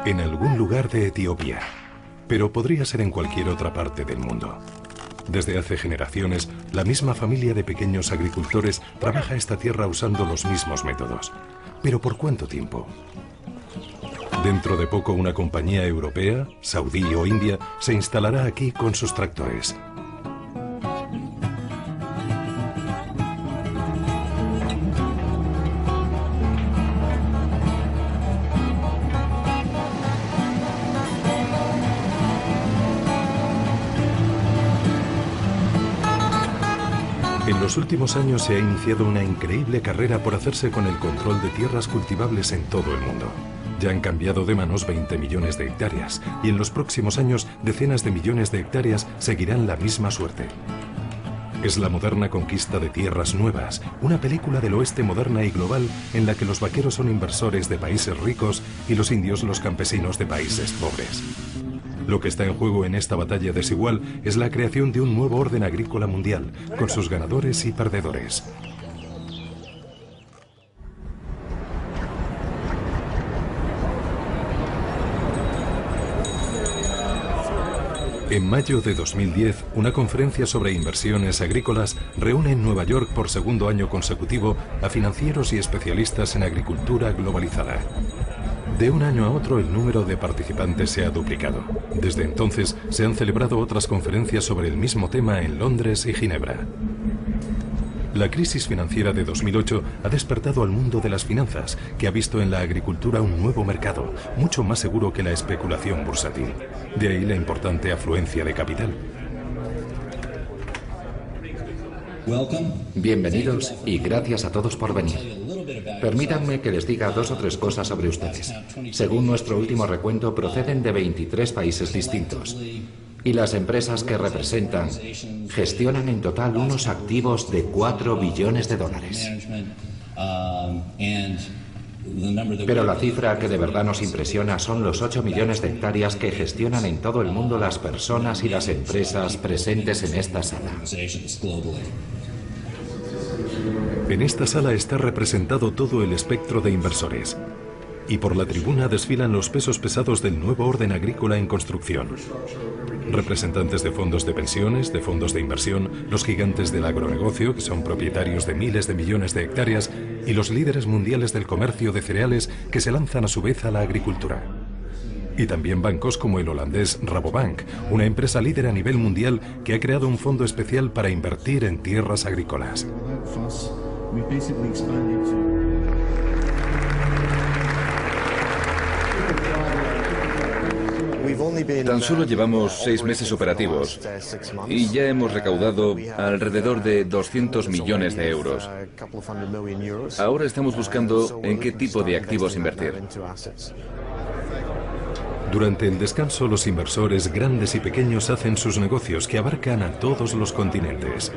En algún lugar de Etiopía, pero podría ser en cualquier otra parte del mundo. Desde hace generaciones, la misma familia de pequeños agricultores trabaja esta tierra usando los mismos métodos. ¿Pero por cuánto tiempo? Dentro de poco una compañía europea, saudí o india, se instalará aquí con sus tractores. En los últimos años se ha iniciado una increíble carrera por hacerse con el control de tierras cultivables en todo el mundo. Ya han cambiado de manos 20 millones de hectáreas y en los próximos años decenas de millones de hectáreas seguirán la misma suerte. Es la moderna conquista de tierras nuevas, una película del oeste moderna y global en la que los vaqueros son inversores de países ricos y los indios los campesinos de países pobres. Lo que está en juego en esta batalla desigual es la creación de un nuevo orden agrícola mundial, con sus ganadores y perdedores. En mayo de 2010, una conferencia sobre inversiones agrícolas reúne en Nueva York por segundo año consecutivo a financieros y especialistas en agricultura globalizada. De un año a otro el número de participantes se ha duplicado. Desde entonces se han celebrado otras conferencias sobre el mismo tema en Londres y Ginebra. La crisis financiera de 2008 ha despertado al mundo de las finanzas, que ha visto en la agricultura un nuevo mercado, mucho más seguro que la especulación bursátil. De ahí la importante afluencia de capital. Bienvenidos y gracias a todos por venir. Permítanme que les diga 2 o 3 cosas sobre ustedes. Según nuestro último recuento, proceden de 23 países distintos. Y las empresas que representan gestionan en total unos activos de 4 billones de dólares. Pero la cifra que de verdad nos impresiona son los 8 millones de hectáreas que gestionan en todo el mundo las personas y las empresas presentes en esta sala. En esta sala está representado todo el espectro de inversores. Y por la tribuna desfilan los pesos pesados del nuevo orden agrícola en construcción. Representantes de fondos de pensiones, de fondos de inversión, los gigantes del agronegocio, que son propietarios de miles de millones de hectáreas, y los líderes mundiales del comercio de cereales que se lanzan a su vez a la agricultura. Y también bancos como el holandés Rabobank, una empresa líder a nivel mundial que ha creado un fondo especial para invertir en tierras agrícolas. Tan solo llevamos 6 meses operativos y ya hemos recaudado alrededor de 200 millones de euros. Ahora estamos buscando en qué tipo de activos invertir. Durante el descanso, los inversores grandes y pequeños hacen sus negocios que abarcan a todos los continentes.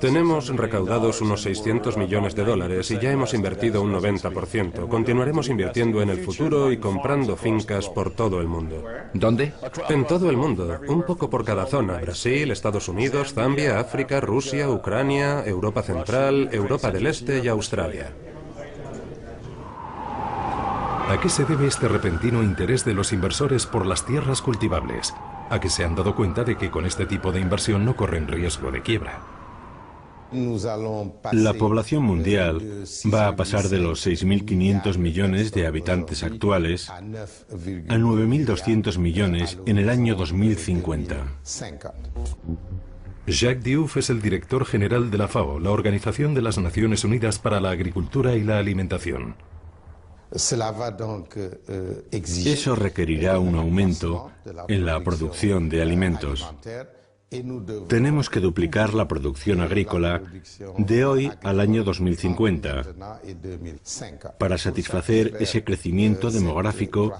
Tenemos recaudados unos 600 millones de dólares y ya hemos invertido un 90%. Continuaremos invirtiendo en el futuro y comprando fincas por todo el mundo. ¿Dónde? En todo el mundo, un poco por cada zona. Brasil, Estados Unidos, Zambia, África, Rusia, Ucrania, Europa Central, Europa del Este y Australia. ¿A qué se debe este repentino interés de los inversores por las tierras cultivables? A que se han dado cuenta de que con este tipo de inversión no corren riesgo de quiebra. La población mundial va a pasar de los 6.500 millones de habitantes actuales a 9.200 millones en el año 2050. Jacques Diouf es el director general de la FAO, la Organización de las Naciones Unidas para la Agricultura y la Alimentación. Eso requerirá un aumento en la producción de alimentos Tenemos que duplicar la producción agrícola de hoy al año 2050 para satisfacer ese crecimiento demográfico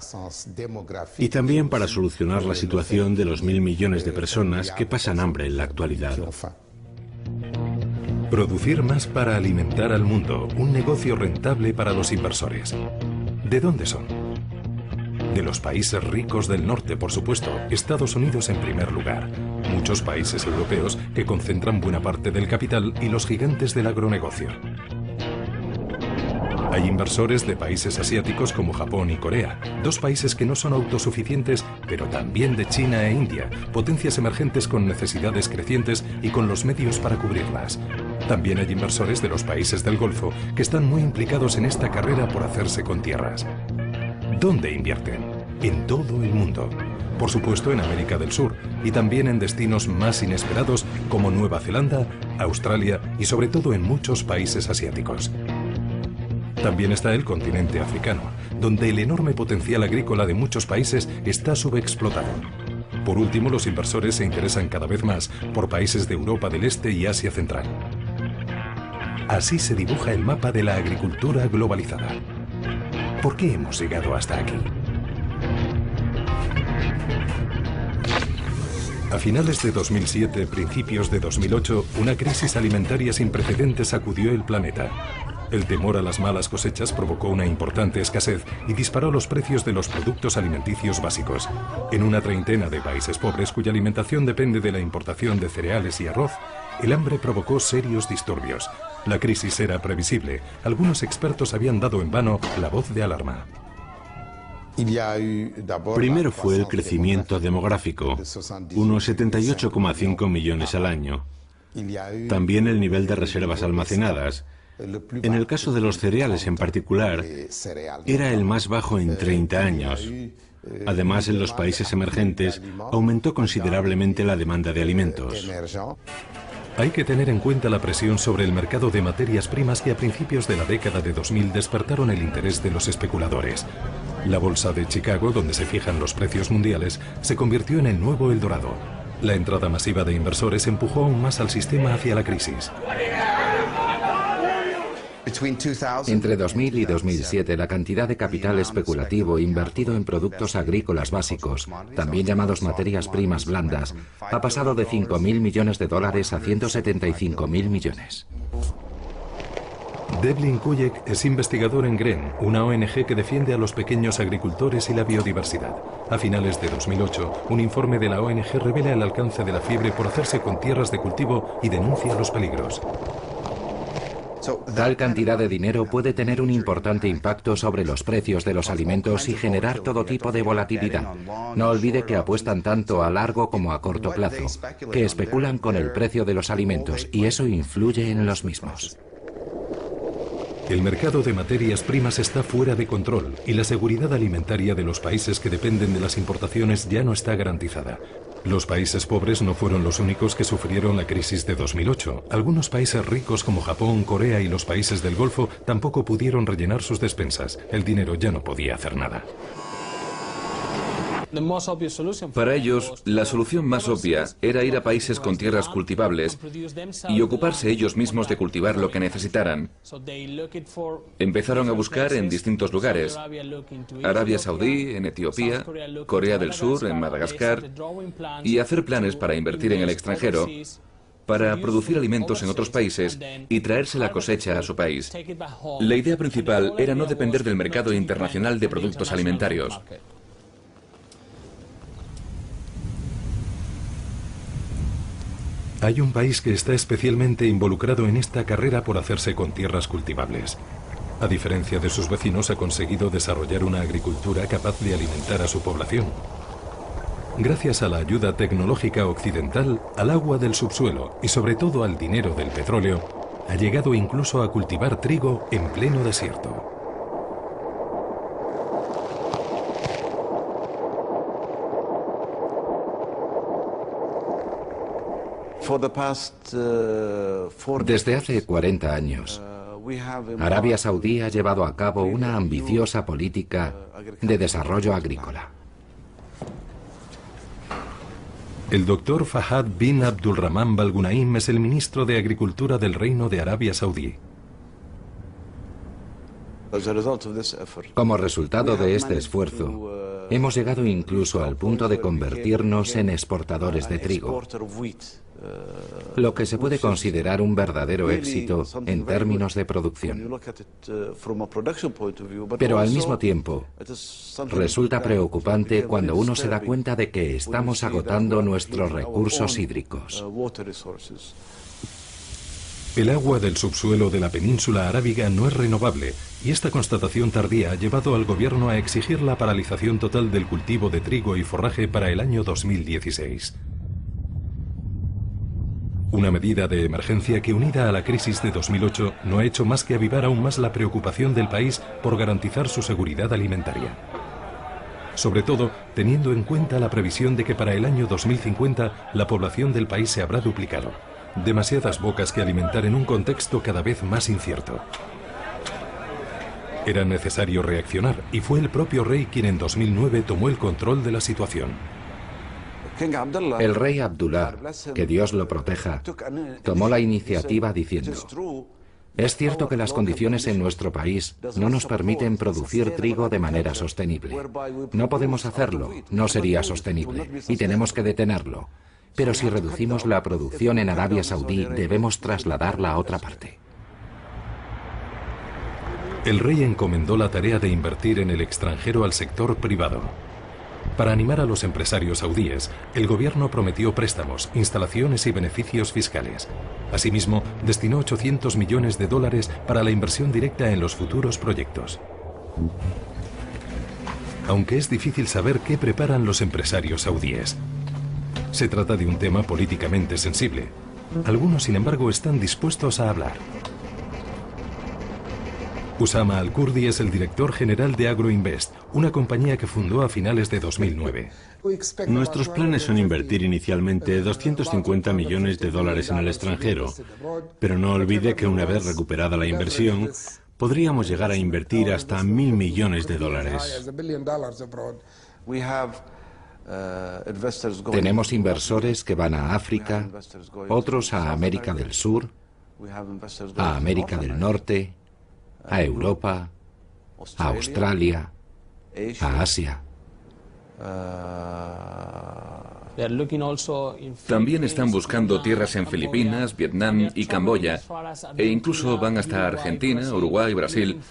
y también para solucionar la situación de los 1.000 millones de personas que pasan hambre en la actualidad. Producir más para alimentar al mundo, un negocio rentable para los inversores. ¿De dónde son? De los países ricos del norte, por supuesto, Estados Unidos en primer lugar. Muchos países europeos que concentran buena parte del capital y los gigantes del agronegocio. Hay inversores de países asiáticos como Japón y Corea, dos países que no son autosuficientes, pero también de China e India, potencias emergentes con necesidades crecientes y con los medios para cubrirlas. También hay inversores de los países del Golfo que están muy implicados en esta carrera por hacerse con tierras. ¿Dónde invierten? En todo el mundo. Por supuesto en América del Sur y también en destinos más inesperados como Nueva Zelanda, Australia y sobre todo en muchos países asiáticos. También está el continente africano, donde el enorme potencial agrícola de muchos países está subexplotado. Por último, los inversores se interesan cada vez más por países de Europa del Este y Asia Central. Así se dibuja el mapa de la agricultura globalizada. ¿Por qué hemos llegado hasta aquí? A finales de 2007, principios de 2008, una crisis alimentaria sin precedentes sacudió el planeta. El temor a las malas cosechas provocó una importante escasez y disparó los precios de los productos alimenticios básicos. En una treintena de países pobres cuya alimentación depende de la importación de cereales y arroz, el hambre provocó serios disturbios. La crisis era previsible. Algunos expertos habían dado en vano la voz de alarma. Primero fue el crecimiento demográfico, unos 78,5 millones al año. También el nivel de reservas almacenadas. En el caso de los cereales en particular, era el más bajo en 30 años. Además, en los países emergentes aumentó considerablemente la demanda de alimentos. Hay que tener en cuenta la presión sobre el mercado de materias primas que a principios de la década de 2000 despertaron el interés de los especuladores. La bolsa de Chicago, donde se fijan los precios mundiales, se convirtió en el nuevo Eldorado. La entrada masiva de inversores empujó aún más al sistema hacia la crisis. Entre 2000 y 2007, la cantidad de capital especulativo invertido en productos agrícolas básicos, también llamados materias primas blandas, ha pasado de 5.000 millones de dólares a 175.000 millones. Devlin Kuyek es investigador en GREN, una ONG que defiende a los pequeños agricultores y la biodiversidad. A finales de 2008, un informe de la ONG revela el alcance de la fiebre por hacerse con tierras de cultivo y denuncia los peligros. Tal cantidad de dinero puede tener un importante impacto sobre los precios de los alimentos y generar todo tipo de volatilidad. No olvide que apuestan tanto a largo como a corto plazo, que especulan con el precio de los alimentos y eso influye en los mismos. El mercado de materias primas está fuera de control y la seguridad alimentaria de los países que dependen de las importaciones ya no está garantizada. Los países pobres no fueron los únicos que sufrieron la crisis de 2008. Algunos países ricos como Japón, Corea y los países del Golfo tampoco pudieron rellenar sus despensas. El dinero ya no podía hacer nada. Para ellos, la solución más obvia era ir a países con tierras cultivables y ocuparse ellos mismos de cultivar lo que necesitaran. Empezaron a buscar en distintos lugares: Arabia Saudí, en Etiopía, Corea del Sur, en Madagascar, y hacer planes para invertir en el extranjero, para producir alimentos en otros países y traerse la cosecha a su país. La idea principal era no depender del mercado internacional de productos alimentarios. Hay un país que está especialmente involucrado en esta carrera por hacerse con tierras cultivables. A diferencia de sus vecinos, ha conseguido desarrollar una agricultura capaz de alimentar a su población. Gracias a la ayuda tecnológica occidental, al agua del subsuelo y sobre todo al dinero del petróleo, ha llegado incluso a cultivar trigo en pleno desierto. Desde hace 40 años, Arabia Saudí ha llevado a cabo una ambiciosa política de desarrollo agrícola. El doctor Fahad bin Abdulrahman Balgunaim es el ministro de Agricultura del Reino de Arabia Saudí. Como resultado de este esfuerzo, hemos llegado incluso al punto de convertirnos en exportadores de trigo, lo que se puede considerar un verdadero éxito en términos de producción. Pero al mismo tiempo, resulta preocupante cuando uno se da cuenta de que estamos agotando nuestros recursos hídricos. El agua del subsuelo de la península arábiga no es renovable y esta constatación tardía ha llevado al gobierno a exigir la paralización total del cultivo de trigo y forraje para el año 2016. Una medida de emergencia que, unida a la crisis de 2008, no ha hecho más que avivar aún más la preocupación del país por garantizar su seguridad alimentaria. Sobre todo, teniendo en cuenta la previsión de que para el año 2050 la población del país se habrá duplicado. Demasiadas bocas que alimentar en un contexto cada vez más incierto. Era necesario reaccionar y fue el propio rey quien en 2009 tomó el control de la situación. El rey Abdullah, que Dios lo proteja, tomó la iniciativa diciendo: es cierto que las condiciones en nuestro país no nos permiten producir trigo de manera sostenible. No podemos hacerlo, no sería sostenible, y tenemos que detenerlo. Pero si reducimos la producción en Arabia Saudí, debemos trasladarla a otra parte. El rey encomendó la tarea de invertir en el extranjero al sector privado. Para animar a los empresarios saudíes, el gobierno prometió préstamos, instalaciones y beneficios fiscales. Asimismo, destinó $800 millones para la inversión directa en los futuros proyectos. Aunque es difícil saber qué preparan los empresarios saudíes. Se trata de un tema políticamente sensible. Algunos, sin embargo, están dispuestos a hablar. Usama Al-Kurdi es el director general de Agroinvest, una compañía que fundó a finales de 2009. Nuestros planes son invertir inicialmente $250 millones en el extranjero, pero no olvide que una vez recuperada la inversión, podríamos llegar a invertir hasta $1.000 millones. Tenemos inversores que van a África, otros a América del Sur, a América del Norte, a Europa, a Australia, a Asia. También están buscando tierras en Filipinas, Vietnam y Camboya, e incluso van hasta Argentina, Uruguay, Brasil.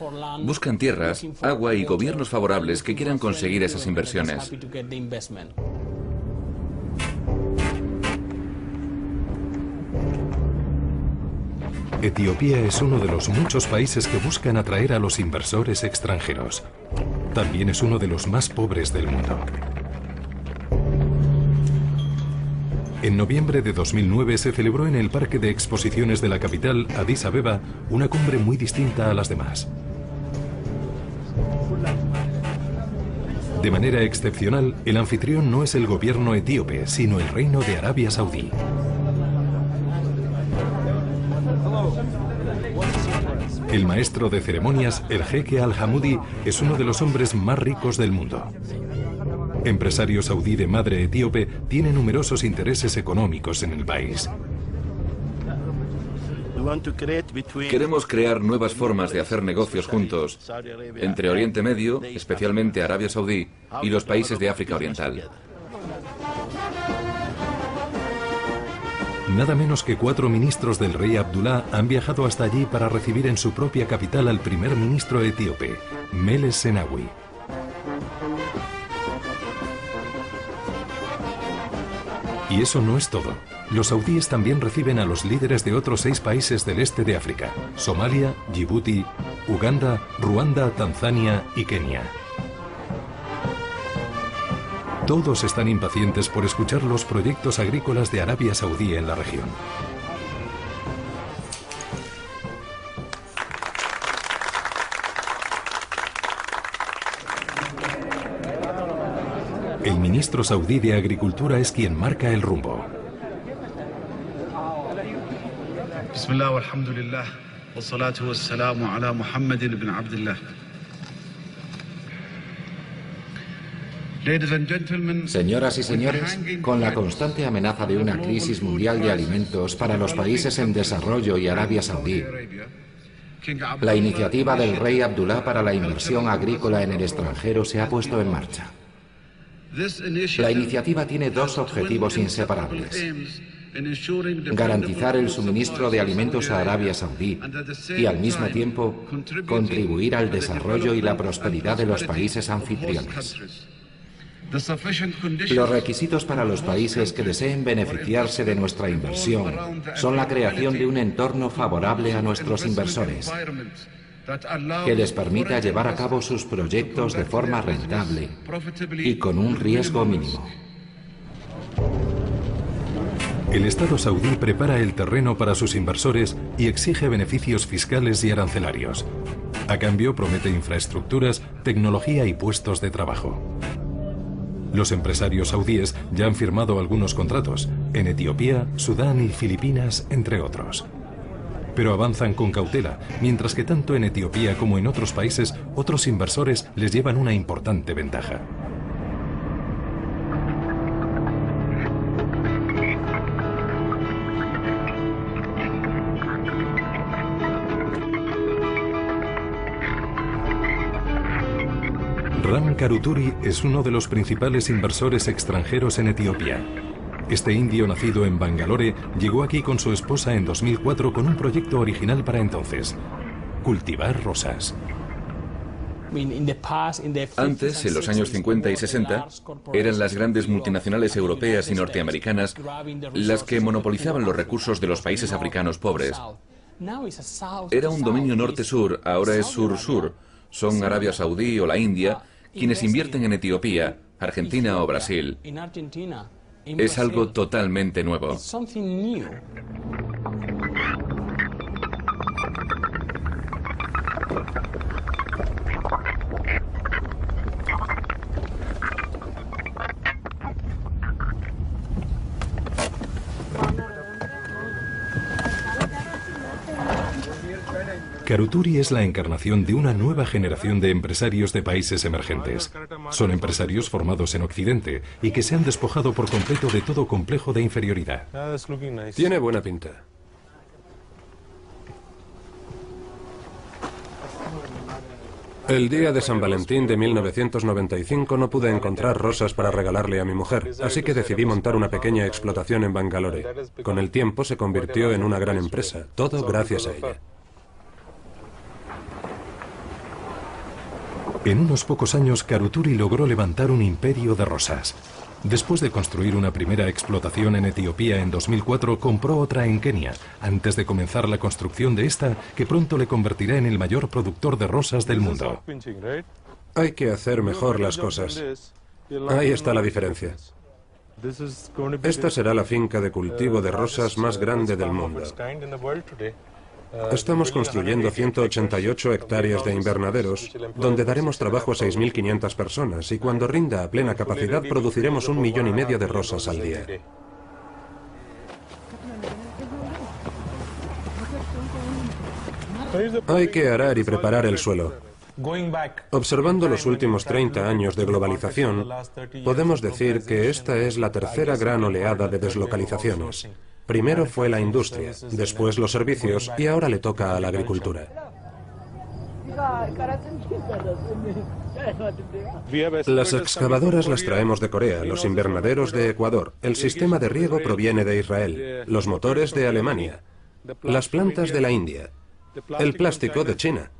Buscan tierras, agua y gobiernos favorables que quieran conseguir esas inversiones. Etiopía es uno de los muchos países que buscan atraer a los inversores extranjeros. También es uno de los más pobres del mundo. En noviembre de 2009 se celebró en el Parque de Exposiciones de la capital, Addis Abeba, una cumbre muy distinta a las demás. De manera excepcional, el anfitrión no es el gobierno etíope, sino el Reino de Arabia Saudí. El maestro de ceremonias, el jeque Al-Hamoudi, es uno de los hombres más ricos del mundo. Empresario saudí de madre etíope, tiene numerosos intereses económicos en el país. Queremos crear nuevas formas de hacer negocios juntos entre Oriente Medio, especialmente Arabia Saudí, y los países de África Oriental. Nada menos que 4 ministros del rey Abdullah han viajado hasta allí para recibir en su propia capital al primer ministro etíope, Meles Zenawi. Y eso no es todo. Los saudíes también reciben a los líderes de otros 6 países del este de África: Somalia, Djibouti, Uganda, Ruanda, Tanzania y Kenia. Todos están impacientes por escuchar los proyectos agrícolas de Arabia Saudí en la región. El ministro saudí de Agricultura es quien marca el rumbo. Bismillah walhamdulillah wassalatu wassalamu ala Muhammadin ibn Abdullah. Señoras y señores, con la constante amenaza de una crisis mundial de alimentos para los países en desarrollo y Arabia Saudí, la iniciativa del rey Abdullah para la inversión agrícola en el extranjero se ha puesto en marcha. La iniciativa tiene dos objetivos inseparables: garantizar el suministro de alimentos a Arabia Saudí y, al mismo tiempo, contribuir al desarrollo y la prosperidad de los países anfitriones. Los requisitos para los países que deseen beneficiarse de nuestra inversión son la creación de un entorno favorable a nuestros inversores, que les permita llevar a cabo sus proyectos de forma rentable y con un riesgo mínimo. El Estado saudí prepara el terreno para sus inversores y exige beneficios fiscales y arancelarios. A cambio, promete infraestructuras, tecnología y puestos de trabajo. Los empresarios saudíes ya han firmado algunos contratos en Etiopía, Sudán y Filipinas, entre otros. Pero avanzan con cautela, mientras que tanto en Etiopía como en otros países, otros inversores les llevan una importante ventaja. Ram Karuturi es uno de los principales inversores extranjeros en Etiopía. Este indio nacido en Bangalore llegó aquí con su esposa en 2004 con un proyecto original para entonces: cultivar rosas. Antes, en los años 50 y 60, eran las grandes multinacionales europeas y norteamericanas las que monopolizaban los recursos de los países africanos pobres. Era un dominio norte-sur, ahora es sur-sur. Son Arabia Saudí o la India quienes invierten en Etiopía, Argentina o Brasil. Es algo totalmente nuevo. Karuturi es la encarnación de una nueva generación de empresarios de países emergentes. Son empresarios formados en Occidente y que se han despojado por completo de todo complejo de inferioridad. Tiene buena pinta. El día de San Valentín de 1995 no pude encontrar rosas para regalarle a mi mujer, así que decidí montar una pequeña explotación en Bangalore. Con el tiempo se convirtió en una gran empresa, todo gracias a ella. En unos pocos años, Karuturi logró levantar un imperio de rosas. Después de construir una primera explotación en Etiopía en 2004, compró otra en Kenia, antes de comenzar la construcción de esta, que pronto le convertirá en el mayor productor de rosas del mundo. Hay que hacer mejor las cosas. Ahí está la diferencia. Esta será la finca de cultivo de rosas más grande del mundo. Estamos construyendo 188 hectáreas de invernaderos, donde daremos trabajo a 6.500 personas, y cuando rinda a plena capacidad produciremos 1,5 millones de rosas al día. Hay que arar y preparar el suelo. Observando los últimos 30 años de globalización, podemos decir que esta es la tercera gran oleada de deslocalizaciones. Primero fue la industria, después los servicios y ahora le toca a la agricultura. Las excavadoras las traemos de Corea, los invernaderos de Ecuador, el sistema de riego proviene de Israel, los motores de Alemania, las plantas de la India, el plástico de China,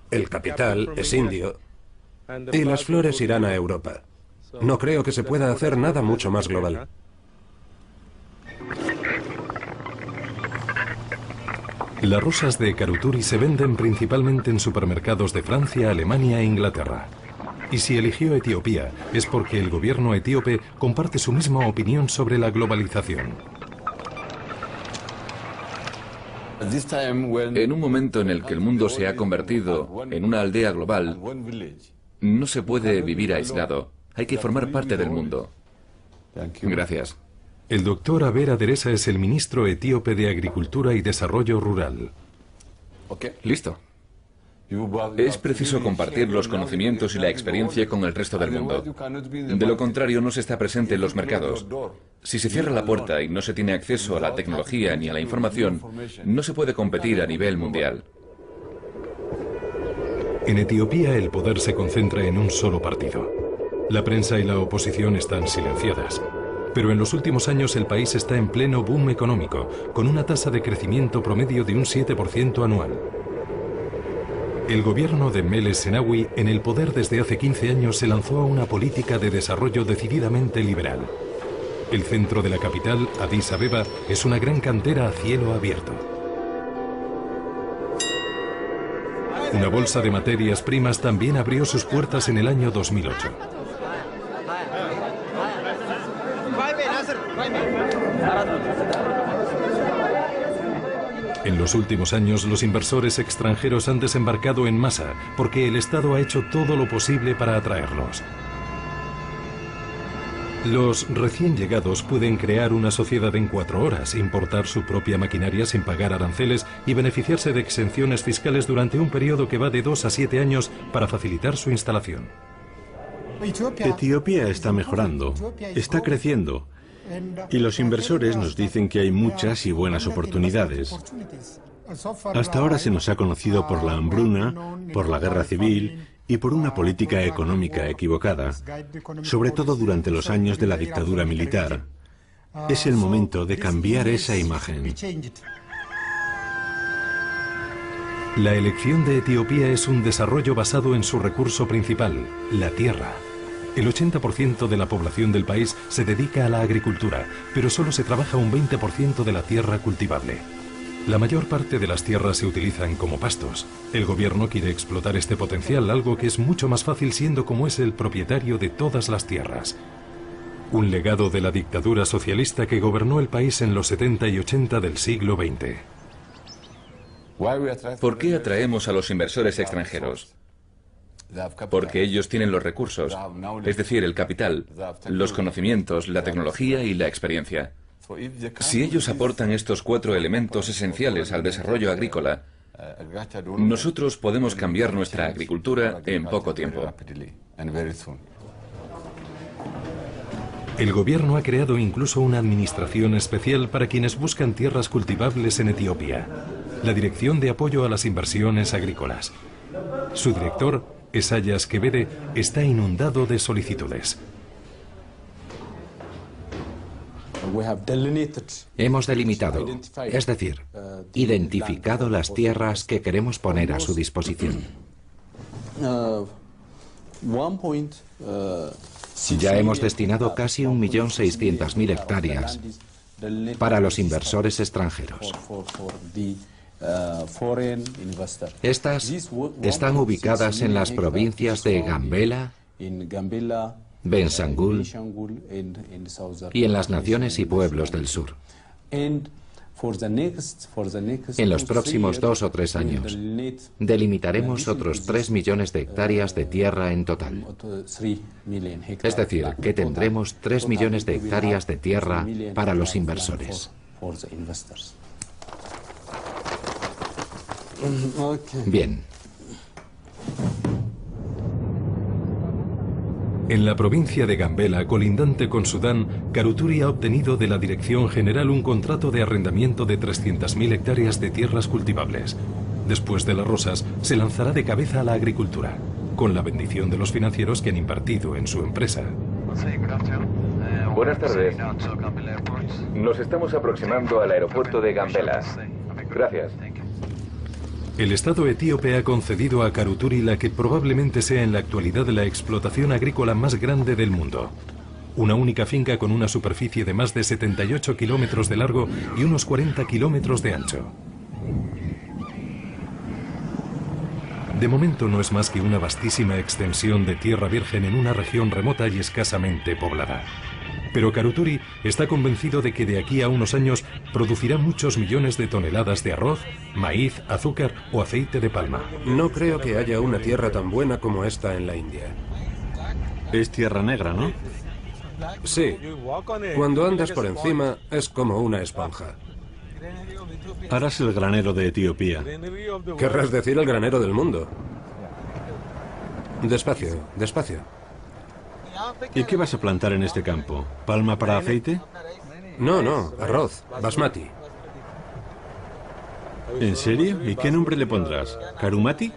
el capital es indio y las flores irán a Europa. No creo que se pueda hacer nada mucho más global. Las rosas de Karuturi se venden principalmente en supermercados de Francia, Alemania e Inglaterra. Y si eligió Etiopía es porque el gobierno etíope comparte su misma opinión sobre la globalización. En un momento en el que el mundo se ha convertido en una aldea global, no se puede vivir aislado. Hay que formar parte del mundo. Gracias. El doctor Aber Aderesa es el ministro etíope de Agricultura y Desarrollo Rural. Listo. Es preciso compartir los conocimientos y la experiencia con el resto del mundo. De lo contrario, no se está presente en los mercados. Si se cierra la puerta y no se tiene acceso a la tecnología ni a la información, no se puede competir a nivel mundial. En Etiopía el poder se concentra en un solo partido. La prensa y la oposición están silenciadas. Pero en los últimos años el país está en pleno boom económico, con una tasa de crecimiento promedio de un 7% anual. El gobierno de Meles Zenawi, en el poder desde hace 15 años, se lanzó a una política de desarrollo decididamente liberal. El centro de la capital, Addis Abeba, es una gran cantera a cielo abierto. Una bolsa de materias primas también abrió sus puertas en el año 2008. En los últimos años, los inversores extranjeros han desembarcado en masa porque el Estado ha hecho todo lo posible para atraerlos. Los recién llegados pueden crear una sociedad en 4 horas, importar su propia maquinaria sin pagar aranceles y beneficiarse de exenciones fiscales durante un periodo que va de 2 a 7 años para facilitar su instalación. Etiopía está mejorando, está creciendo. Y los inversores nos dicen que hay muchas y buenas oportunidades. Hasta ahora se nos ha conocido por la hambruna, por la guerra civil y por una política económica equivocada, sobre todo durante los años de la dictadura militar. Es el momento de cambiar esa imagen. La elección de Etiopía es un desarrollo basado en su recurso principal, la tierra. El 80% de la población del país se dedica a la agricultura, pero solo se trabaja un 20% de la tierra cultivable. La mayor parte de las tierras se utilizan como pastos. El gobierno quiere explotar este potencial, algo que es mucho más fácil siendo como es el propietario de todas las tierras. Un legado de la dictadura socialista que gobernó el país en los 70 y 80 del siglo XX. ¿Por qué atraemos a los inversores extranjeros? Porque ellos tienen los recursos, es decir, el capital, los conocimientos, la tecnología y la experiencia. Si ellos aportan estos 4 elementos esenciales al desarrollo agrícola, nosotros podemos cambiar nuestra agricultura en poco tiempo. El gobierno ha creado incluso una administración especial para quienes buscan tierras cultivables en Etiopía, la Dirección de Apoyo a las Inversiones Agrícolas. Su director, Esayas Kebede, está inundado de solicitudes. Hemos delimitado, es decir, identificado las tierras que queremos poner a su disposición. Ya hemos destinado casi 1.600.000 hectáreas para los inversores extranjeros. Estas están ubicadas en las provincias de Gambela, Benshangul y en las naciones y pueblos del sur. En los próximos 2 o 3 años, delimitaremos otros 3 millones de hectáreas de tierra en total. Es decir, que tendremos 3 millones de hectáreas de tierra para los inversores. Bien. En la provincia de Gambela, colindante con Sudán, Karuturi ha obtenido de la Dirección General un contrato de arrendamiento de 300.000 hectáreas de tierras cultivables. Después de las rosas, se lanzará de cabeza a la agricultura, con la bendición de los financieros que han invertido en su empresa. Buenas tardes. Nos estamos aproximando al aeropuerto de Gambela. Gracias. El Estado etíope ha concedido a Karuturi la que probablemente sea en la actualidad la explotación agrícola más grande del mundo. Una única finca con una superficie de más de 78 kilómetros de largo y unos 40 kilómetros de ancho. De momento no es más que una vastísima extensión de tierra virgen en una región remota y escasamente poblada. Pero Karuturi está convencido de que de aquí a unos años producirá muchos millones de toneladas de arroz, maíz, azúcar o aceite de palma. No creo que haya una tierra tan buena como esta en la India. Es tierra negra, ¿no? Sí. Cuando andas por encima es como una esponja. Harás el granero de Etiopía. Querrás decir el granero del mundo. Despacio, despacio. ¿Y qué vas a plantar en este campo? ¿Palma para aceite? No, no, arroz, basmati. ¿En serio? ¿Y qué nombre le pondrás? ¿Karumati?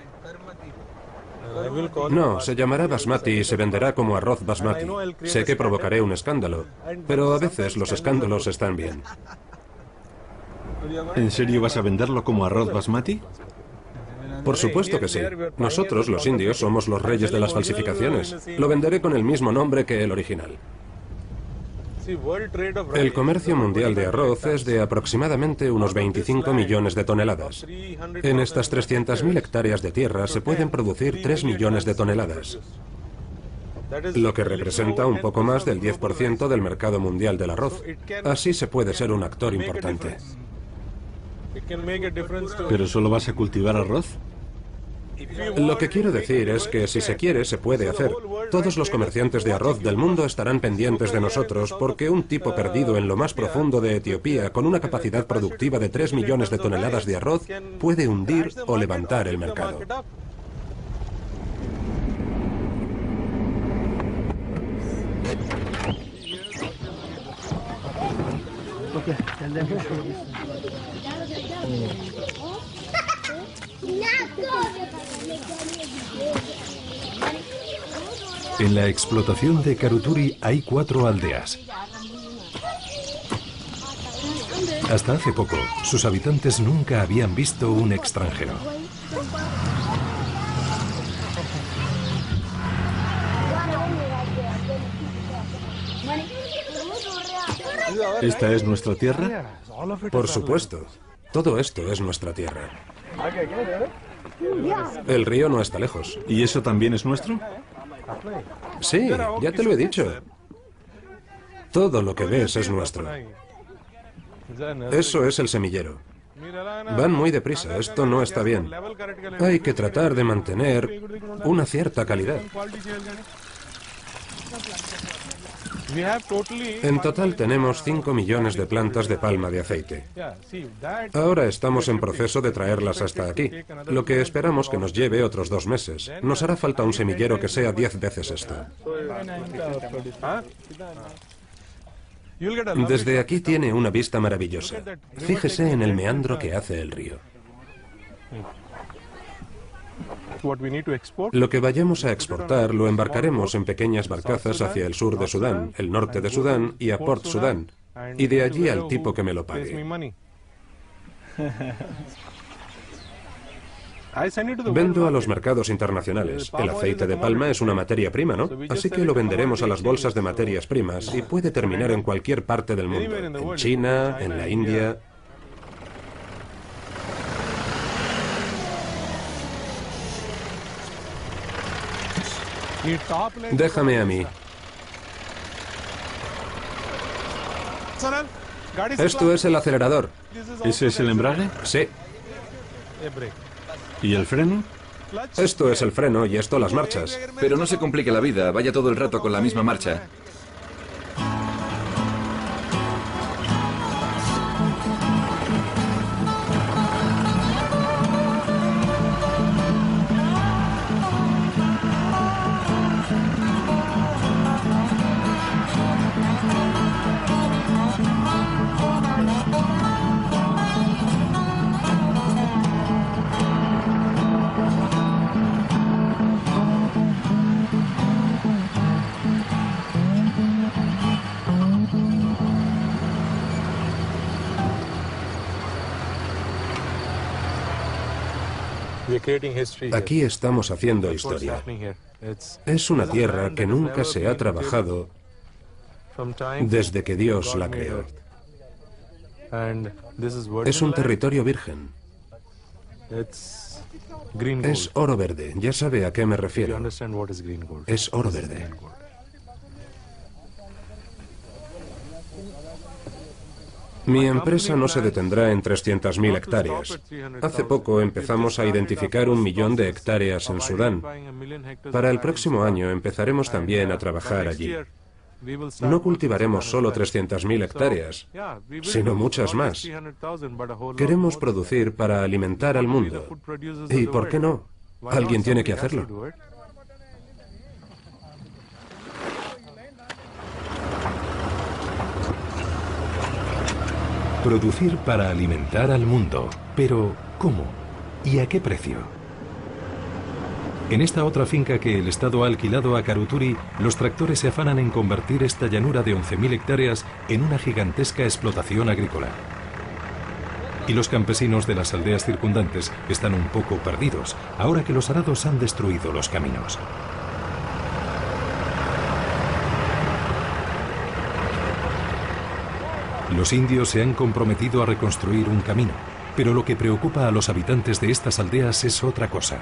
No, se llamará basmati y se venderá como arroz basmati. Sé que provocaré un escándalo, pero a veces los escándalos están bien. ¿En serio vas a venderlo como arroz basmati? Por supuesto que sí. Nosotros, los indios, somos los reyes de las falsificaciones. Lo venderé con el mismo nombre que el original. El comercio mundial de arroz es de aproximadamente unos 25 millones de toneladas. En estas 300.000 hectáreas de tierra se pueden producir 3 millones de toneladas, lo que representa un poco más del 10% del mercado mundial del arroz. Así se puede ser un actor importante. ¿Pero solo vas a cultivar arroz? Lo que quiero decir es que si se quiere, se puede hacer. Todos los comerciantes de arroz del mundo estarán pendientes de nosotros porque un tipo perdido en lo más profundo de Etiopía, con una capacidad productiva de 3 millones de toneladas de arroz, puede hundir o levantar el mercado. En la explotación de Karuturi hay 4 aldeas. Hasta hace poco, sus habitantes nunca habían visto un extranjero. ¿Esta es nuestra tierra? Por supuesto. Todo esto es nuestra tierra. El río no está lejos. ¿Y eso también es nuestro? Sí, ya te lo he dicho. Todo lo que ves es nuestro. Eso es el semillero. Van muy deprisa, esto no está bien. Hay que tratar de mantener una cierta calidad. En total tenemos 5 millones de plantas de palma de aceite. Ahora estamos en proceso de traerlas hasta aquí, lo que esperamos que nos lleve otros 2 meses. Nos hará falta un semillero que sea 10 veces esto. Desde aquí tiene una vista maravillosa. Fíjese en el meandro que hace el río. Lo que vayamos a exportar lo embarcaremos en pequeñas barcazas hacia el sur de Sudán, el norte de Sudán y a Port Sudán, y de allí al tipo que me lo pague. Vendo a los mercados internacionales. El aceite de palma es una materia prima, ¿no? Así que lo venderemos a las bolsas de materias primas y puede terminar en cualquier parte del mundo. En China, en la India. Déjame a mí. Esto es el acelerador. ¿Ese es el embrague? Sí. ¿Y el freno? Esto es el freno y esto las marchas. Pero no se complique la vida, vaya todo el rato con la misma marcha. Aquí estamos haciendo historia. Es una tierra que nunca se ha trabajado desde que Dios la creó. Es un territorio virgen. Es oro verde, ya sabe a qué me refiero. Es oro verde. Mi empresa no se detendrá en 300.000 hectáreas. Hace poco empezamos a identificar 1 millón de hectáreas en Sudán. Para el próximo año empezaremos también a trabajar allí. No cultivaremos solo 300.000 hectáreas, sino muchas más. Queremos producir para alimentar al mundo. ¿Y por qué no? Alguien tiene que hacerlo. Producir para alimentar al mundo. Pero, ¿cómo? ¿Y a qué precio? En esta otra finca que el Estado ha alquilado a Karuturi, los tractores se afanan en convertir esta llanura de 11.000 hectáreas en una gigantesca explotación agrícola. Y los campesinos de las aldeas circundantes están un poco perdidos, ahora que los arados han destruido los caminos. Los indios se han comprometido a reconstruir un camino, pero lo que preocupa a los habitantes de estas aldeas es otra cosa.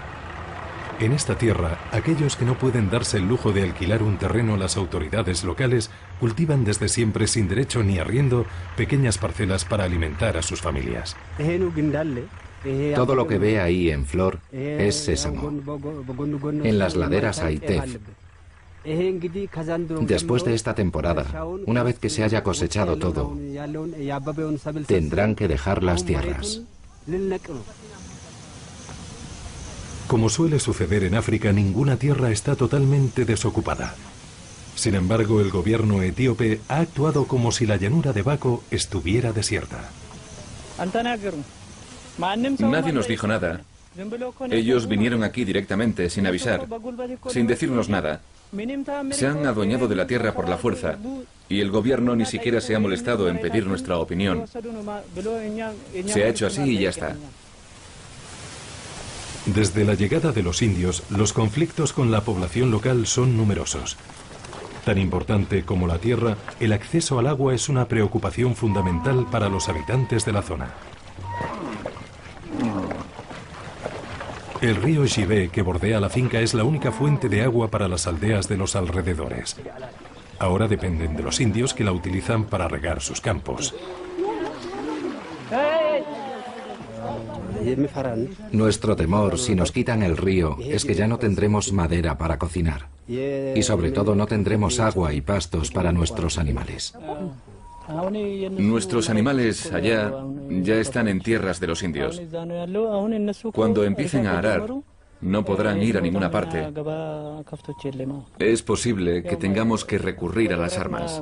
En esta tierra, aquellos que no pueden darse el lujo de alquilar un terreno a las autoridades locales cultivan desde siempre sin derecho ni arriendo pequeñas parcelas para alimentar a sus familias. Todo lo que ve ahí en flor es sésamo. En las laderas hay tef. Después de esta temporada, una vez que se haya cosechado todo, tendrán que dejar las tierras. Como suele suceder en África, ninguna tierra está totalmente desocupada. Sin embargo, el gobierno etíope ha actuado como si la llanura de Bako estuviera desierta. Nadie nos dijo nada. Ellos vinieron aquí directamente, sin avisar, sin decirnos nada. Se han adueñado de la tierra por la fuerza y el gobierno ni siquiera se ha molestado en pedir nuestra opinión. Se ha hecho así y ya está. Desde la llegada de los indios, los conflictos con la población local son numerosos. Tan importante como la tierra, el acceso al agua es una preocupación fundamental para los habitantes de la zona. El río Shibé, que bordea la finca, es la única fuente de agua para las aldeas de los alrededores. Ahora dependen de los indios que la utilizan para regar sus campos. Nuestro temor, si nos quitan el río, es que ya no tendremos madera para cocinar. Y sobre todo no tendremos agua y pastos para nuestros animales. Nuestros animales allá ya están en tierras de los indios. Cuando empiecen a arar, no podrán ir a ninguna parte. Es posible que tengamos que recurrir a las armas.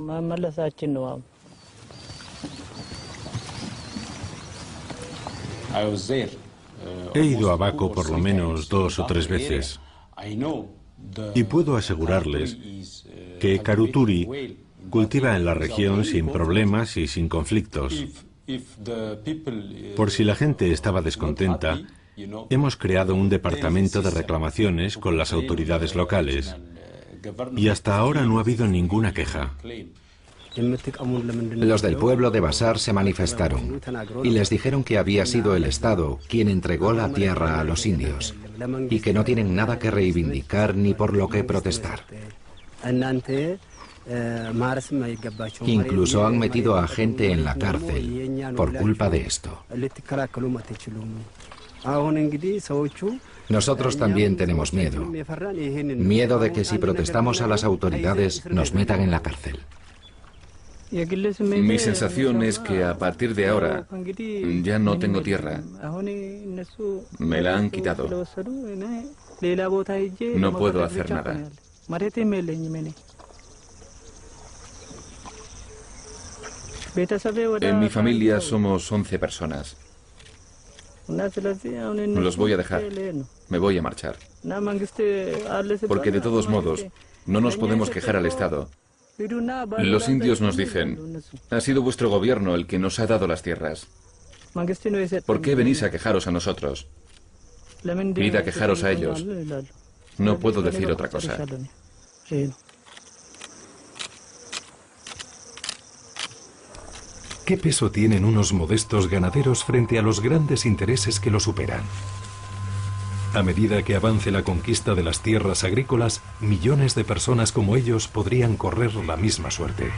He ido a Bako por lo menos 2 o 3 veces y puedo asegurarles que Karuturi cultiva en la región sin problemas y sin conflictos. Por si la gente estaba descontenta, hemos creado un departamento de reclamaciones con las autoridades locales y hasta ahora no ha habido ninguna queja. Los del pueblo de Basar se manifestaron y les dijeron que había sido el Estado quien entregó la tierra a los indios y que no tienen nada que reivindicar ni por lo que protestar. Incluso han metido a gente en la cárcel por culpa de esto. Nosotros también tenemos miedo. Miedo de que si protestamos a las autoridades nos metan en la cárcel. Mi sensación es que a partir de ahora ya no tengo tierra. Me la han quitado. No puedo hacer nada. En mi familia somos 11 personas. Los voy a dejar. Me voy a marchar. Porque de todos modos, no nos podemos quejar al Estado. Los indios nos dicen, ha sido vuestro gobierno el que nos ha dado las tierras. ¿Por qué venís a quejaros a nosotros? Id a quejaros a ellos. No puedo decir otra cosa. ¿Qué peso tienen unos modestos ganaderos frente a los grandes intereses que los superan? A medida que avance la conquista de las tierras agrícolas, millones de personas como ellos podrían correr la misma suerte.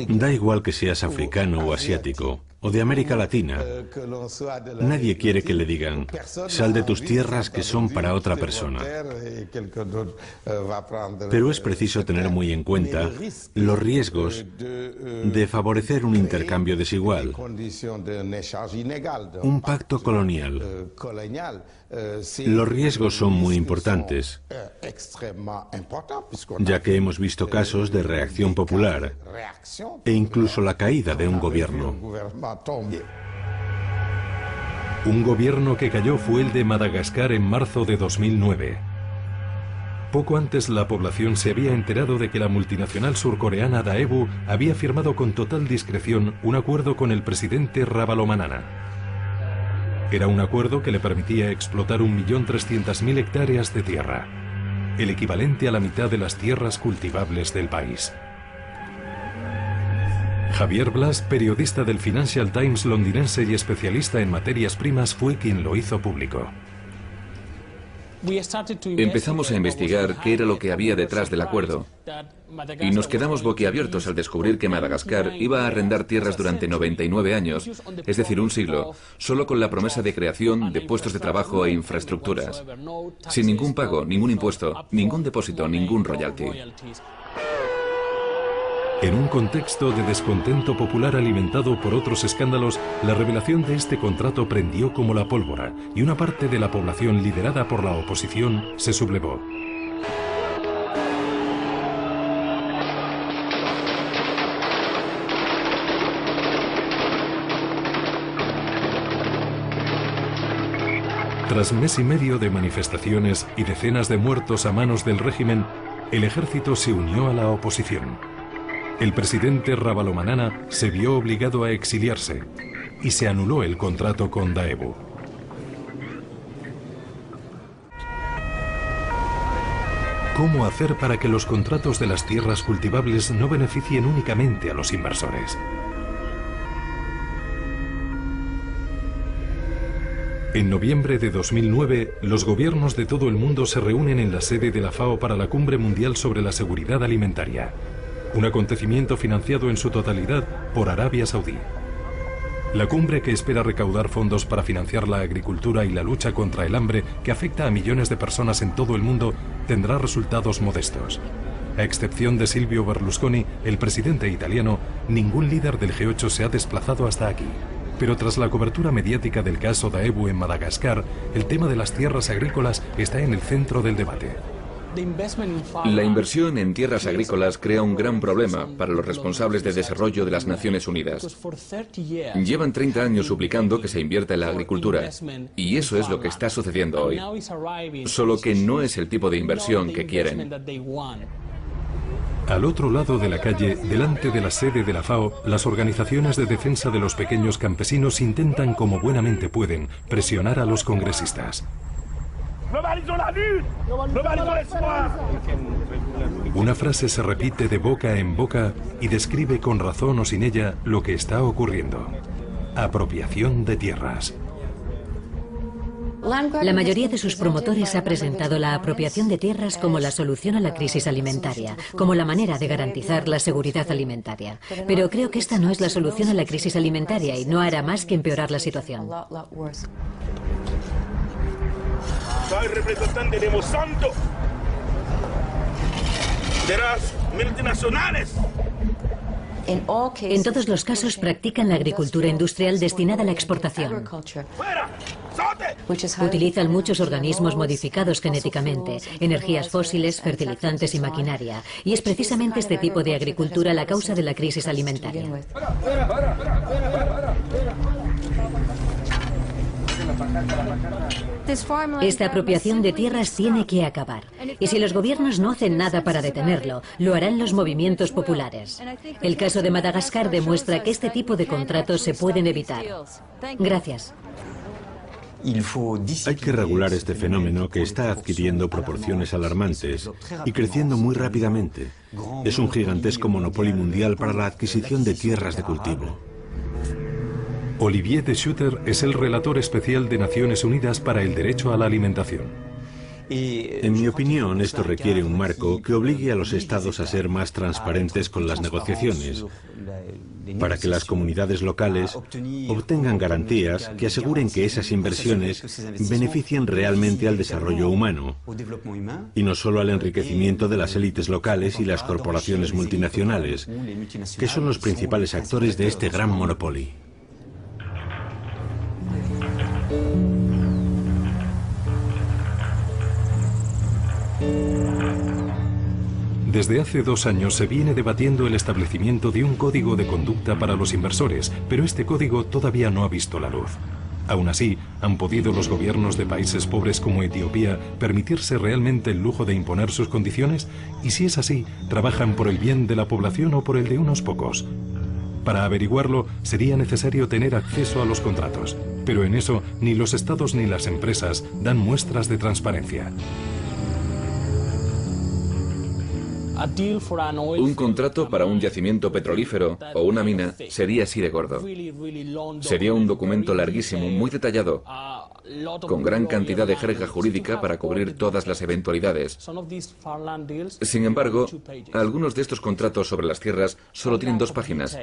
Da igual que seas africano o asiático, o de América Latina. Nadie quiere que le digan, sal de tus tierras que son para otra persona. Pero es preciso tener muy en cuenta los riesgos de favorecer un intercambio desigual, un pacto colonial. Los riesgos son muy importantes, ya que hemos visto casos de reacción popular e incluso la caída de un gobierno. Un gobierno que cayó fue el de Madagascar en marzo de 2009. Poco antes la población se había enterado de que la multinacional surcoreana Daewoo había firmado con total discreción un acuerdo con el presidente Ravalomanana. Era un acuerdo que le permitía explotar 1.300.000 hectáreas de tierra, el equivalente a la mitad de las tierras cultivables del país. Javier Blas, periodista del Financial Times londinense y especialista en materias primas, fue quien lo hizo público. Empezamos a investigar qué era lo que había detrás del acuerdo y nos quedamos boquiabiertos al descubrir que Madagascar iba a arrendar tierras durante 99 años, es decir, un siglo, solo con la promesa de creación de puestos de trabajo e infraestructuras, sin ningún pago, ningún impuesto, ningún depósito, ningún royalty. En un contexto de descontento popular alimentado por otros escándalos, la revelación de este contrato prendió como la pólvora y una parte de la población liderada por la oposición se sublevó. Tras mes y medio de manifestaciones y decenas de muertos a manos del régimen, el ejército se unió a la oposición. El presidente Ravalomanana se vio obligado a exiliarse y se anuló el contrato con Daewoo. ¿Cómo hacer para que los contratos de las tierras cultivables no beneficien únicamente a los inversores? En noviembre de 2009, los gobiernos de todo el mundo se reúnen en la sede de la FAO para la Cumbre Mundial sobre la Seguridad Alimentaria, un acontecimiento financiado en su totalidad por Arabia Saudí. La cumbre, que espera recaudar fondos para financiar la agricultura y la lucha contra el hambre que afecta a millones de personas en todo el mundo, tendrá resultados modestos. A excepción de Silvio Berlusconi, el presidente italiano, ningún líder del G8 se ha desplazado hasta aquí. Pero tras la cobertura mediática del caso Daewoo en Madagascar, el tema de las tierras agrícolas está en el centro del debate. La inversión en tierras agrícolas crea un gran problema para los responsables de desarrollo de las Naciones Unidas. Llevan 30 años suplicando que se invierta en la agricultura, y eso es lo que está sucediendo hoy. Solo que no es el tipo de inversión que quieren. Al otro lado de la calle, delante de la sede de la FAO, las organizaciones de defensa de los pequeños campesinos intentan, como buenamente pueden, presionar a los congresistas. Una frase se repite de boca en boca y describe con razón o sin ella lo que está ocurriendo. Apropiación de tierras. La mayoría de sus promotores ha presentado la apropiación de tierras como la solución a la crisis alimentaria, como la manera de garantizar la seguridad alimentaria. Pero creo que esta no es la solución a la crisis alimentaria y no hará más que empeorar la situación. Soy representante de Monsanto, de las multinacionales. En todos los casos practican la agricultura industrial destinada a la exportación. Utilizan muchos organismos modificados genéticamente, energías fósiles, fertilizantes y maquinaria. Y es precisamente este tipo de agricultura la causa de la crisis alimentaria. Esta apropiación de tierras tiene que acabar. Y si los gobiernos no hacen nada para detenerlo, lo harán los movimientos populares. El caso de Madagascar demuestra que este tipo de contratos se pueden evitar. Gracias. Hay que regular este fenómeno que está adquiriendo proporciones alarmantes y creciendo muy rápidamente. Es un gigantesco monopolio mundial para la adquisición de tierras de cultivo. Olivier de Schutter es el relator especial de Naciones Unidas para el derecho a la alimentación. En mi opinión, esto requiere un marco que obligue a los estados a ser más transparentes con las negociaciones, para que las comunidades locales obtengan garantías que aseguren que esas inversiones beneficien realmente al desarrollo humano y no solo al enriquecimiento de las élites locales y las corporaciones multinacionales, que son los principales actores de este gran monopolio. Desde hace 2 años se viene debatiendo el establecimiento de un código de conducta para los inversores, pero este código todavía no ha visto la luz. Aún así, ¿han podido los gobiernos de países pobres como Etiopía permitirse realmente el lujo de imponer sus condiciones? Y si es así, ¿trabajan por el bien de la población o por el de unos pocos? Para averiguarlo, sería necesario tener acceso a los contratos. Pero en eso, ni los estados ni las empresas dan muestras de transparencia. Un contrato para un yacimiento petrolífero o una mina sería así de gordo. Sería un documento larguísimo, muy detallado, con gran cantidad de jerga jurídica para cubrir todas las eventualidades. Sin embargo, algunos de estos contratos sobre las tierras solo tienen 2 páginas.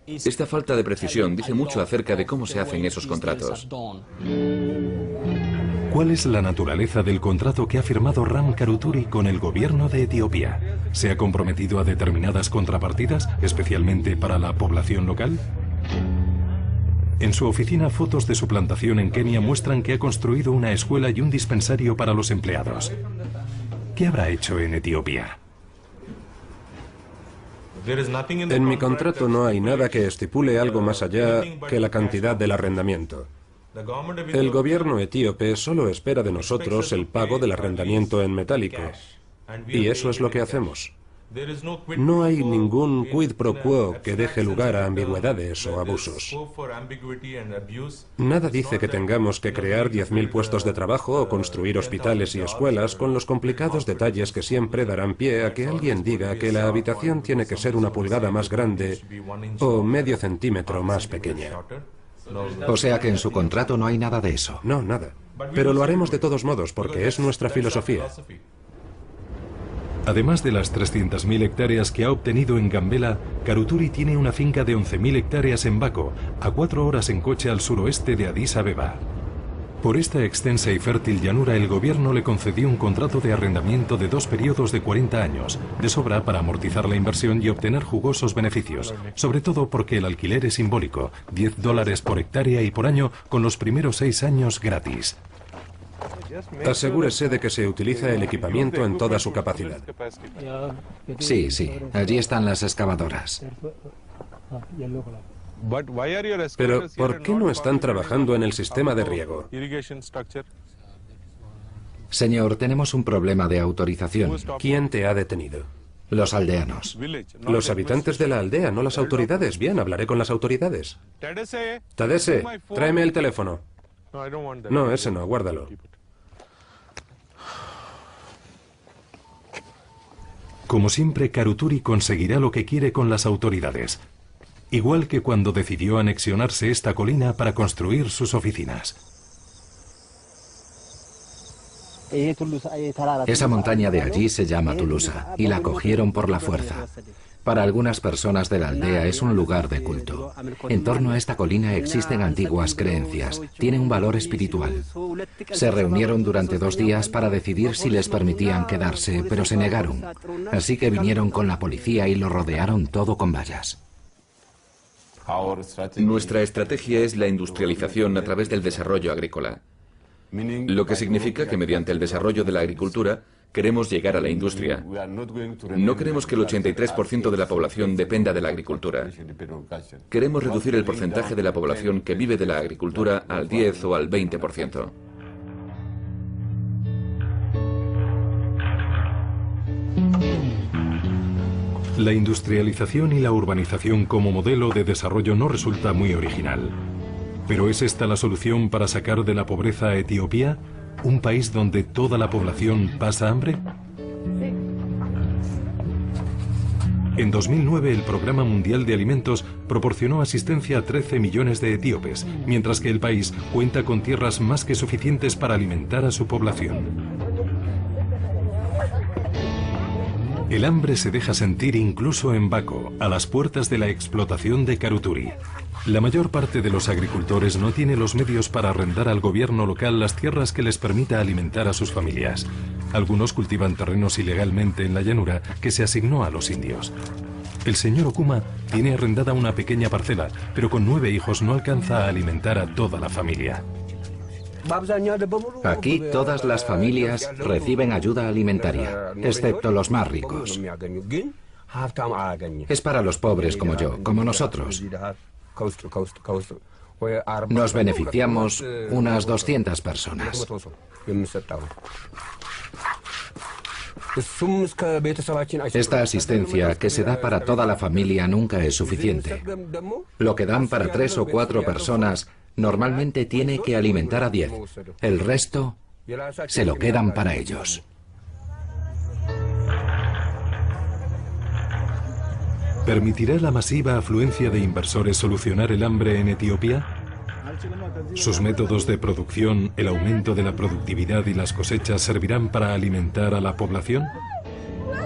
Esta falta de precisión dice mucho acerca de cómo se hacen esos contratos. ¿Cuál es la naturaleza del contrato que ha firmado Ram Karuturi con el gobierno de Etiopía? ¿Se ha comprometido a determinadas contrapartidas, especialmente para la población local? En su oficina, fotos de su plantación en Kenia muestran que ha construido una escuela y un dispensario para los empleados. ¿Qué habrá hecho en Etiopía? En mi contrato no hay nada que estipule algo más allá que la cantidad del arrendamiento. El gobierno etíope solo espera de nosotros el pago del arrendamiento en metálico. Y eso es lo que hacemos. No hay ningún quid pro quo que deje lugar a ambigüedades o abusos. Nada dice que tengamos que crear 10.000 puestos de trabajo o construir hospitales y escuelas con los complicados detalles que siempre darán pie a que alguien diga que la habitación tiene que ser 1 pulgada más grande o medio centímetro más pequeña. O sea que en su contrato no hay nada de eso. No, nada. Pero lo haremos de todos modos porque es nuestra filosofía. Además de las 300.000 hectáreas que ha obtenido en Gambela, Karuturi tiene una finca de 11.000 hectáreas en Bako, a 4 horas en coche al suroeste de Addis Abeba. Por esta extensa y fértil llanura, el gobierno le concedió un contrato de arrendamiento de 2 periodos de 40 años, de sobra para amortizar la inversión y obtener jugosos beneficios, sobre todo porque el alquiler es simbólico, $10 por hectárea y por año, con los primeros 6 años gratis. Asegúrese de que se utiliza el equipamiento en toda su capacidad. Sí, allí están las excavadoras. Pero, ¿por qué no están trabajando en el sistema de riego? Señor, tenemos un problema de autorización. ¿Quién te ha detenido? Los aldeanos. Los habitantes de la aldea, no las autoridades. Bien, hablaré con las autoridades. Tadesse, tráeme el teléfono. No, ese no, guárdalo. Como siempre, Karuturi conseguirá lo que quiere con las autoridades. Igual que cuando decidió anexionarse esta colina para construir sus oficinas. Esa montaña de allí se llama Tulusa y la cogieron por la fuerza. Para algunas personas de la aldea es un lugar de culto. En torno a esta colina existen antiguas creencias, tiene un valor espiritual. Se reunieron durante 2 días para decidir si les permitían quedarse, pero se negaron. Así que vinieron con la policía y lo rodearon todo con vallas. Nuestra estrategia es la industrialización a través del desarrollo agrícola, lo que significa que mediante el desarrollo de la agricultura queremos llegar a la industria. No queremos que el 83% de la población dependa de la agricultura. Queremos reducir el porcentaje de la población que vive de la agricultura al 10 o al 20%. La industrialización y la urbanización como modelo de desarrollo no resulta muy original. ¿Pero es esta la solución para sacar de la pobreza a Etiopía? ¿Un país donde toda la población pasa hambre? En 2009, el Programa Mundial de Alimentos proporcionó asistencia a 13 millones de etíopes, mientras que el país cuenta con tierras más que suficientes para alimentar a su población. El hambre se deja sentir incluso en Bako, a las puertas de la explotación de Karuturi. La mayor parte de los agricultores no tiene los medios para arrendar al gobierno local las tierras que les permita alimentar a sus familias. Algunos cultivan terrenos ilegalmente en la llanura que se asignó a los indios. El señor Okuma tiene arrendada una pequeña parcela, pero con 9 hijos no alcanza a alimentar a toda la familia. Aquí todas las familias reciben ayuda alimentaria, excepto los más ricos. Es para los pobres como yo, como nosotros. Nos beneficiamos unas 200 personas. Esta asistencia que se da para toda la familia nunca es suficiente. Lo que dan para 3 o 4 personas normalmente tiene que alimentar a 10. El resto se lo quedan para ellos. ¿Permitirá la masiva afluencia de inversores solucionar el hambre en Etiopía? ¿Sus métodos de producción, el aumento de la productividad y las cosechas servirán para alimentar a la población?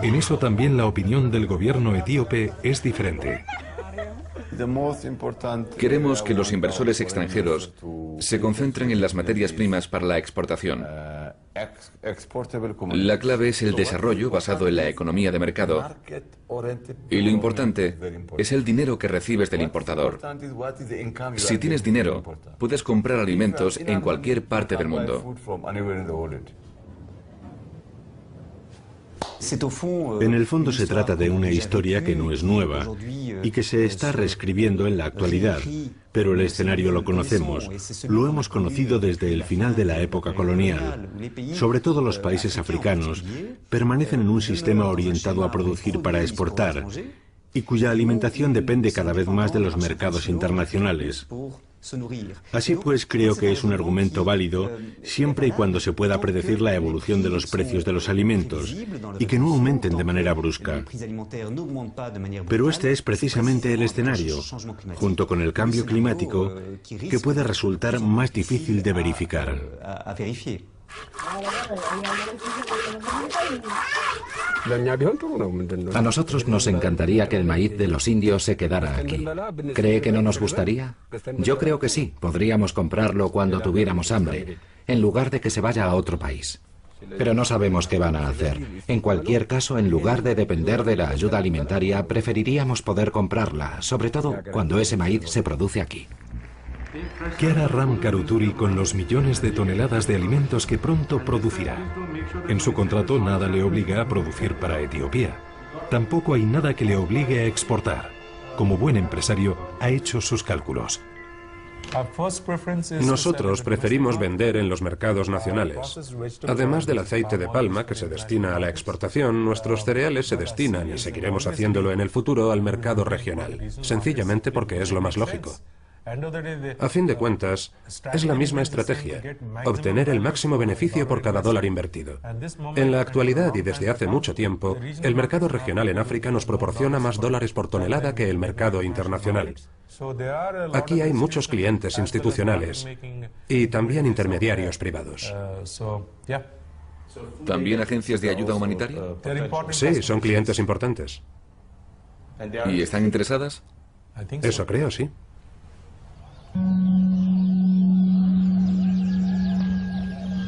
En eso también la opinión del gobierno etíope es diferente. Queremos que los inversores extranjeros se concentren en las materias primas para la exportación. La clave es el desarrollo basado en la economía de mercado. Y lo importante es el dinero que recibes del importador. Si tienes dinero, puedes comprar alimentos en cualquier parte del mundo. En el fondo se trata de una historia que no es nueva y que se está reescribiendo en la actualidad, pero el escenario lo conocemos, lo hemos conocido desde el final de la época colonial. Sobre todo los países africanos permanecen en un sistema orientado a producir para exportar y cuya alimentación depende cada vez más de los mercados internacionales. Así pues, creo que es un argumento válido siempre y cuando se pueda predecir la evolución de los precios de los alimentos y que no aumenten de manera brusca. Pero este es precisamente el escenario, junto con el cambio climático, que puede resultar más difícil de verificar. A nosotros nos encantaría que el maíz de los indios se quedara aquí. ¿Cree que no nos gustaría? Yo creo que sí, podríamos comprarlo cuando tuviéramos hambre, en lugar de que se vaya a otro país. Pero no sabemos qué van a hacer. En cualquier caso, en lugar de depender de la ayuda alimentaria, preferiríamos poder comprarla, sobre todo cuando ese maíz se produce aquí. ¿Qué hará Ram Karuturi con los millones de toneladas de alimentos que pronto producirá? En su contrato nada le obliga a producir para Etiopía. Tampoco hay nada que le obligue a exportar. Como buen empresario, ha hecho sus cálculos. Nosotros preferimos vender en los mercados nacionales. Además del aceite de palma que se destina a la exportación, nuestros cereales se destinan, y seguiremos haciéndolo en el futuro, al mercado regional, sencillamente porque es lo más lógico. A fin de cuentas, es la misma estrategia, obtener el máximo beneficio por cada dólar invertido. En la actualidad y desde hace mucho tiempo, el mercado regional en África nos proporciona más dólares por tonelada que el mercado internacional. Aquí hay muchos clientes institucionales y también intermediarios privados. ¿También agencias de ayuda humanitaria? Sí, son clientes importantes. ¿Y están interesadas? Eso creo, sí.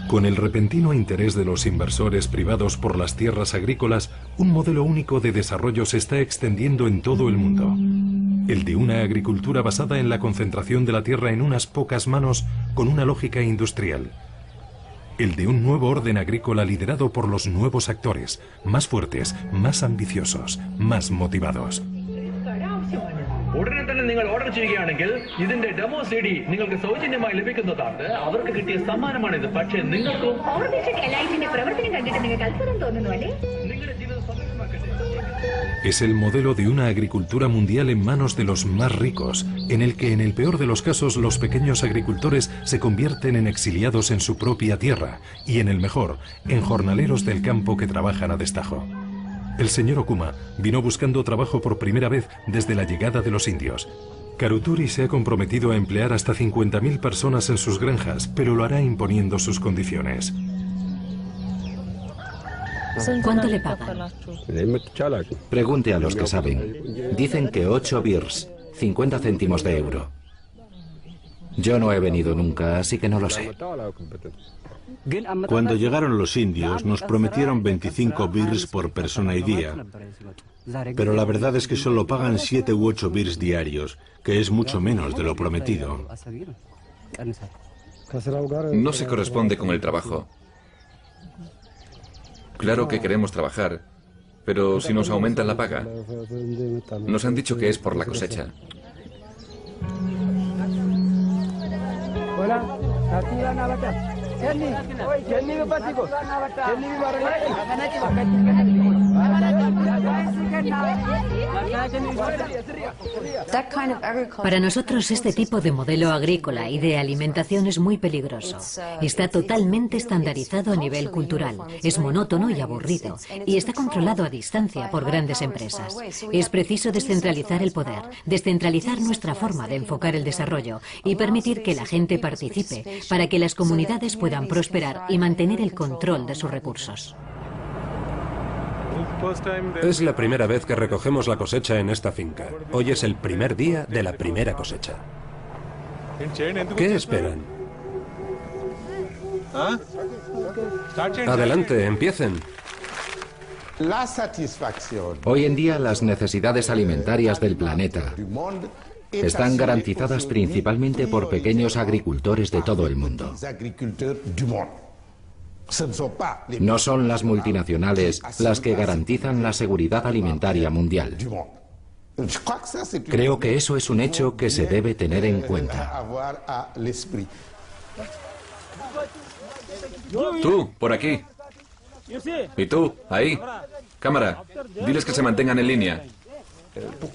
Con el repentino interés de los inversores privados por las tierras agrícolas, un modelo único de desarrollo se está extendiendo en todo el mundo. El de una agricultura basada en la concentración de la tierra en unas pocas manos con una lógica industrial. El de un nuevo orden agrícola liderado por los nuevos actores, más fuertes, más ambiciosos, más motivados. Es el modelo de una agricultura mundial en manos de los más ricos, en el que en el peor de los casos los pequeños agricultores se convierten en exiliados en su propia tierra y en el mejor, en jornaleros del campo que trabajan a destajo. El señor Okuma vino buscando trabajo por primera vez desde la llegada de los indios. Karuturi se ha comprometido a emplear hasta 50.000 personas en sus granjas, pero lo hará imponiendo sus condiciones. ¿Cuánto le pagan? Pregunte a los que saben. Dicen que 8 birrs, 50 céntimos de euro. Yo no he venido nunca, así que no lo sé. Cuando llegaron los indios nos prometieron 25 birrs por persona y día, pero la verdad es que solo pagan 7 u 8 birrs diarios, que es mucho menos de lo prometido. No se corresponde con el trabajo. Claro que queremos trabajar, pero si nos aumentan la paga. Nos han dicho que es por la cosecha. Para nosotros este tipo de modelo agrícola y de alimentación es muy peligroso. Está totalmente estandarizado a nivel cultural, es monótono y aburrido, y está controlado a distancia por grandes empresas. Es preciso descentralizar el poder, descentralizar nuestra forma de enfocar el desarrollo y permitir que la gente participe para que las comunidades puedan prosperar y mantener el control de sus recursos. Es la primera vez que recogemos la cosecha en esta finca. Hoy es el primer día de la primera cosecha. ¿Qué esperan? Adelante, empiecen. Hoy en día las necesidades alimentarias del planeta están garantizadas principalmente por pequeños agricultores de todo el mundo. No son las multinacionales las que garantizan la seguridad alimentaria mundial. Creo que eso es un hecho que se debe tener en cuenta. Tú, por aquí. Y tú, ahí. Cámara, diles que se mantengan en línea.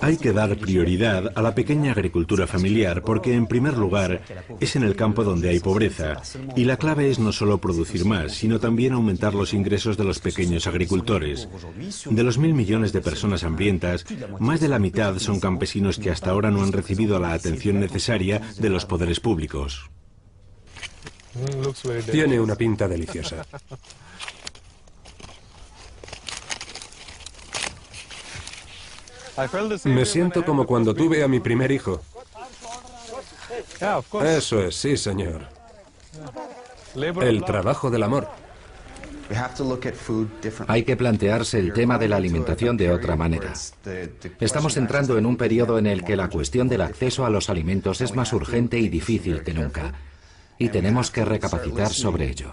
Hay que dar prioridad a la pequeña agricultura familiar porque, en primer lugar, es en el campo donde hay pobreza y la clave es no solo producir más, sino también aumentar los ingresos de los pequeños agricultores. De los 1.000 millones de personas hambrientas, más de la mitad son campesinos que hasta ahora no han recibido la atención necesaria de los poderes públicos. Tiene una pinta deliciosa. Me siento como cuando tuve a mi primer hijo. Eso es, sí, señor. El trabajo del amor. Hay que plantearse el tema de la alimentación de otra manera. Estamos entrando en un periodo en el que la cuestión del acceso a los alimentos es más urgente y difícil que nunca. Y tenemos que recapacitar sobre ello.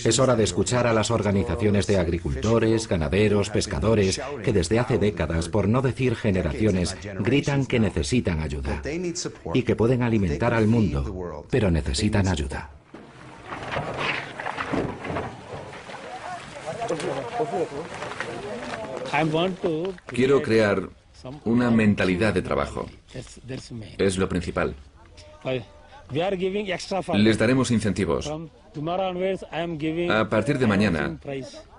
Es hora de escuchar a las organizaciones de agricultores, ganaderos, pescadores, que desde hace décadas, por no decir generaciones, gritan que necesitan ayuda y que pueden alimentar al mundo, pero necesitan ayuda. Quiero crear una mentalidad de trabajo. Es lo principal. Les daremos incentivos. A partir de mañana,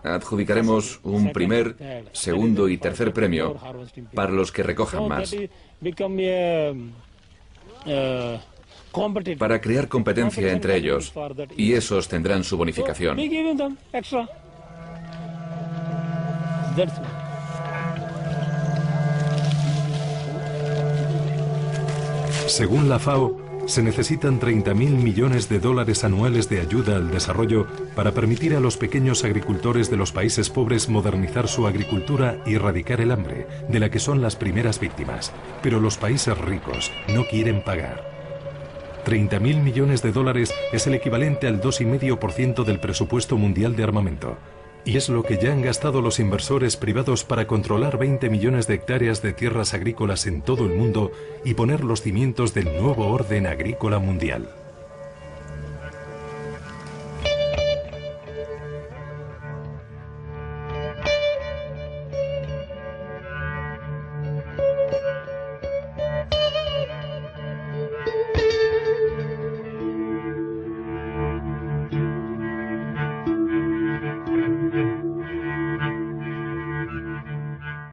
adjudicaremos un primer, segundo y tercer premio para los que recojan más. Para crear competencia entre ellos, y esos tendrán su bonificación. Según la FAO, se necesitan 30.000 millones de dólares anuales de ayuda al desarrollo para permitir a los pequeños agricultores de los países pobres modernizar su agricultura y erradicar el hambre, de la que son las primeras víctimas. Pero los países ricos no quieren pagar. 30.000 millones de dólares es el equivalente al 2,5% del presupuesto mundial de armamento. Y es lo que ya han gastado los inversores privados para controlar 20 millones de hectáreas de tierras agrícolas en todo el mundo y poner los cimientos del nuevo orden agrícola mundial.